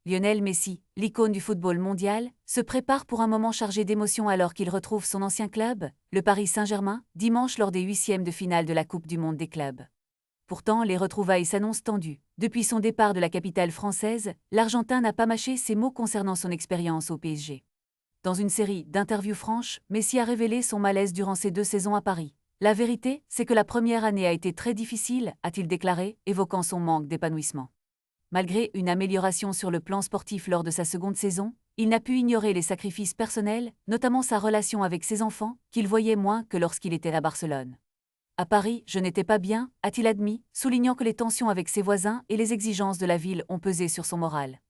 Lionel Messi, l'icône du football mondial, se prépare pour un moment chargé d'émotions alors qu'il retrouve son ancien club, le Paris Saint-Germain, dimanche lors des huitièmes de finale de la Coupe du Monde des clubs. Pourtant, les retrouvailles s'annoncent tendues. Depuis son départ de la capitale française, l'Argentin n'a pas mâché ses mots concernant son expérience au PSG. Dans une série d'interviews franches, Messi a révélé son malaise durant ses 2 saisons à Paris. La vérité, c'est que la première année a été très difficile, a-t-il déclaré, évoquant son manque d'épanouissement. Malgré une amélioration sur le plan sportif lors de sa seconde saison, il n'a pu ignorer les sacrifices personnels, notamment sa relation avec ses enfants, qu'il voyait moins que lorsqu'il était à Barcelone. À Paris, je n'étais pas bien, a-t-il admis, soulignant que les tensions avec ses voisins et les exigences de la ville ont pesé sur son moral.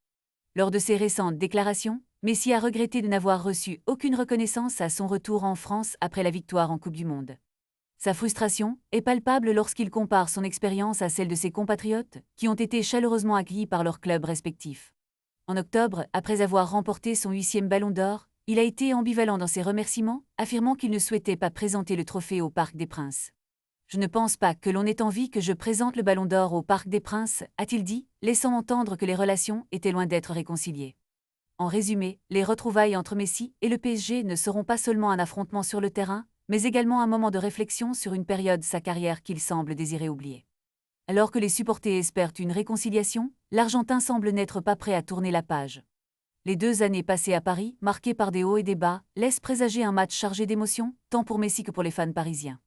Lors de ses récentes déclarations, Messi a regretté de n'avoir reçu aucune reconnaissance à son retour en France après la victoire en Coupe du Monde. Sa frustration est palpable lorsqu'il compare son expérience à celle de ses compatriotes, qui ont été chaleureusement accueillis par leurs clubs respectifs. En octobre, après avoir remporté son 8e Ballon d'Or, il a été ambivalent dans ses remerciements, affirmant qu'il ne souhaitait pas présenter le trophée au Parc des Princes. « Je ne pense pas que l'on ait envie que je présente le Ballon d'Or au Parc des Princes », a-t-il dit, laissant entendre que les relations étaient loin d'être réconciliées. En résumé, les retrouvailles entre Messi et le PSG ne seront pas seulement un affrontement sur le terrain, mais également un moment de réflexion sur une période de sa carrière qu'il semble désirer oublier. Alors que les supporters espèrent une réconciliation, l'Argentin semble n'être pas prêt à tourner la page. Les 2 années passées à Paris, marquées par des hauts et des bas, laissent présager un match chargé d'émotions, tant pour Messi que pour les fans parisiens.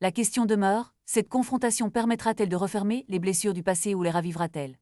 La question demeure, cette confrontation permettra-t-elle de refermer les blessures du passé ou les ravivera-t-elle ?